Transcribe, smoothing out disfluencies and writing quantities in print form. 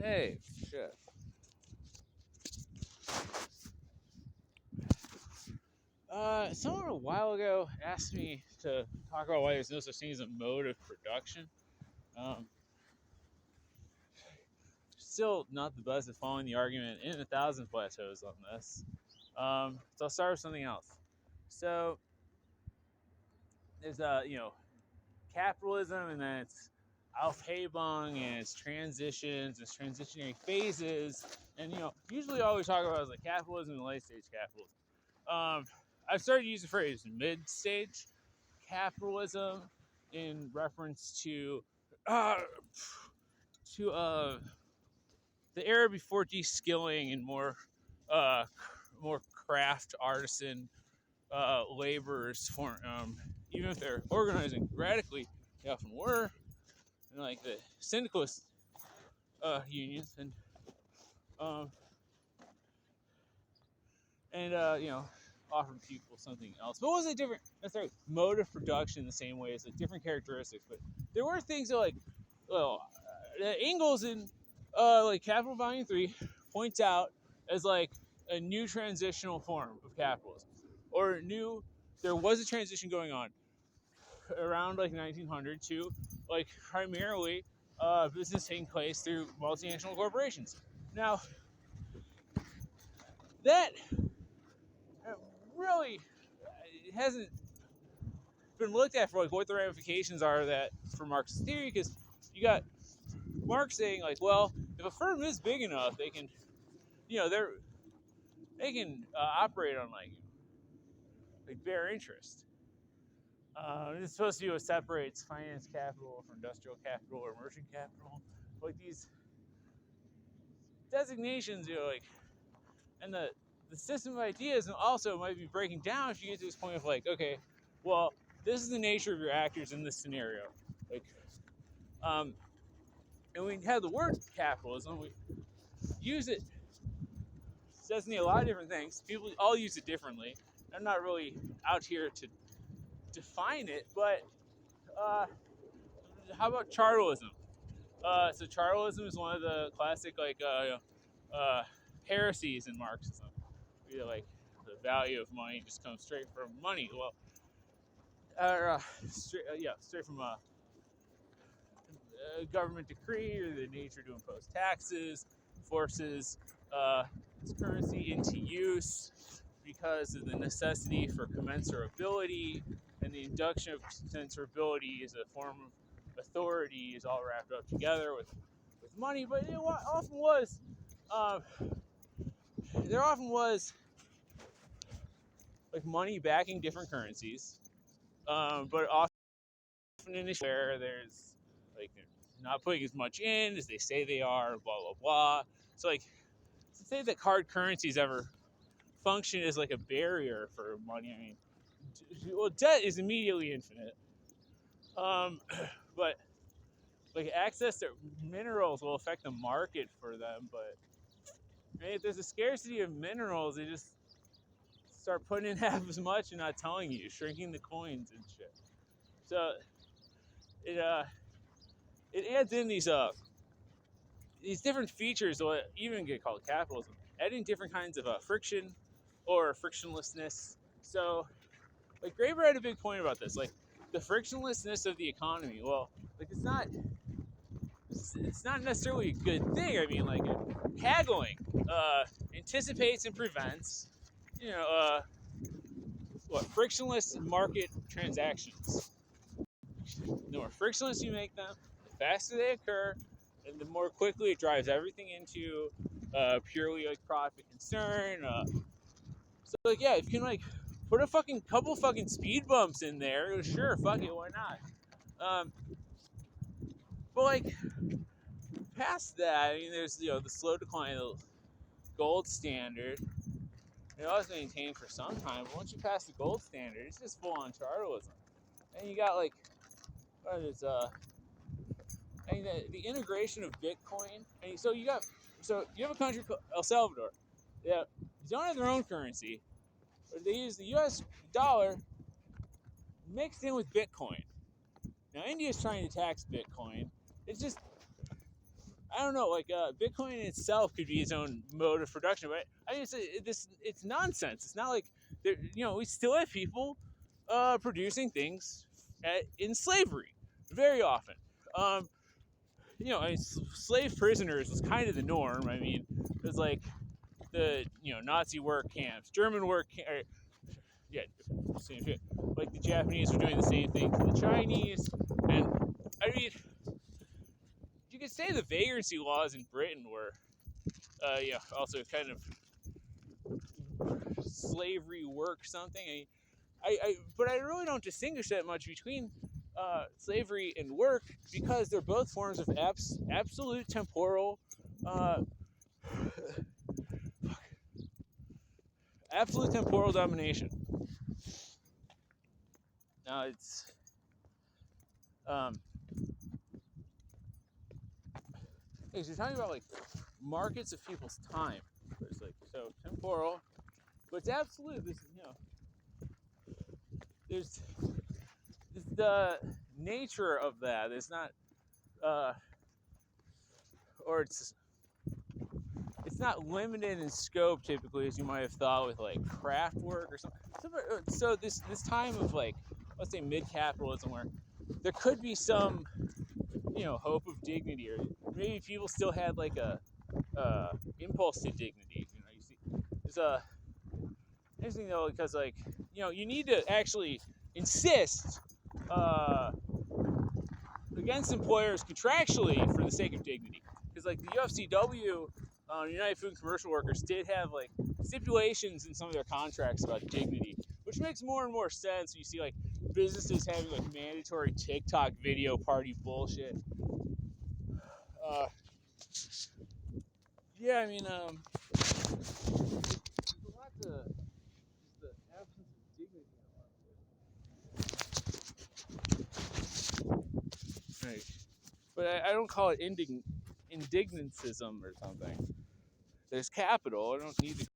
Hey, shit. Someone a while ago asked me to talk about why there's no such thing as a mode of production. Um, Still not the best at following the argument in 1,000 plateaus on this. So I'll start with something else. So there's capitalism, and then it's Aufhebung, and it's transitions, it's transitionary phases, and usually all we talk about is like capitalism and late stage capitalism. I've started to use the phrase mid-stage capitalism in reference uh, to the era before de-skilling and uh, more craft artisan laborers for even if they're organizing radically, they often were, and like the syndicalist unions um, and offer people something else. But it wasn't a different necessarily mode of production in the same way as like different characteristics. But there were things that Engels in like Capital Volume 3 points out as like a new transitional form of capitalism, or there was a transition going on around like 1900 to like primarily business taking place through multinational corporations. Now that really it hasn't been looked at for like what the ramifications are of that for Marxist theory, because you got Marx saying like, well, if a firm is big enough, they can, they can operate on like bare interest. It's supposed to be what separates finance capital from industrial capital or merchant capital. Like these designations, like, and the system of ideas also might be breaking down if you get to this point of like, okay, well, this is the nature of your actors in this scenario. Like, and we have the word capitalism. We use it to designate a lot of different things. People all use it differently. I'm not really out here to define it, but how about chartalism? So chartalism is one of the classic heresies in Marxism. Like the value of money just comes straight from money. Well, straight from a government decree or the nature to impose taxes, forces its currency into use because of the necessity for commensurability, and the induction of commensurability is a form of authority is all wrapped up together with money. But there often was like money backing different currencies, but often in a where there's like not putting as much in as they say they are, blah blah blah. So like to say that hard currencies ever function as like a barrier for money, I mean, well, debt is immediately infinite, but like access to minerals will affect the market for them. But I mean, if there's a scarcity of minerals, they just start putting in half as much and not telling you, shrinking the coins and shit. So it adds in these different features that even get called capitalism, adding different kinds of friction or frictionlessness. So, like Graeber had a big point about this, like the frictionlessness of the economy. Well, like it's not necessarily a good thing. I mean, like haggling anticipates and prevents, frictionless market transactions. The more frictionless you make them, the faster they occur, and the more quickly it drives everything into purely like profit concern. So like yeah, if you can like put a fucking couple fucking speed bumps in there, sure, fuck it, why not? But like past that, I mean, there's the slow decline of the gold standard. It was maintained for some time, but once you pass the gold standard, it's just full on chartalism. And you got like I mean, the integration of Bitcoin. And so you have a country called El Salvador. Yeah, they don't have their own currency, but they use the U.S. dollar mixed in with Bitcoin. Now India is trying to tax Bitcoin. It's just I don't know, like Bitcoin in itself could be its own mode of production, but I mean, it's nonsense. It's not like we still have people producing things in slavery very often. Um, I mean, slave prisoners was kind of the norm. I mean, it was like the Nazi work camps, German work camps. Yeah, same shit. Like the Japanese were doing the same thing to the Chinese, and I mean, you could say the vagrancy laws in Britain were, also kind of slavery work something. But I really don't distinguish that much between slavery and work because they're both forms of absolute temporal, absolute temporal domination. Now it's because you're talking about like markets of people's time. It's like so temporal, but it's absolute. There's the nature of that. It's not, or it's not limited in scope typically as you might have thought with like craft work or something. So this time of like, let's say mid-capitalism, where there could be some hope of dignity, or maybe people still had like a impulse to dignity. You see, it's interesting though because like you need to actually insist against employers contractually for the sake of dignity, because like the UFCW, United Food and Commercial Workers, did have like stipulations in some of their contracts about dignity, which makes more and more sense when you see like businesses having like mandatory TikTok video party bullshit. Yeah, I mean, there's a lot to the absence of dignity in a lot of ways. Right. But I don't call it indignacism or something. There's capital. I don't need to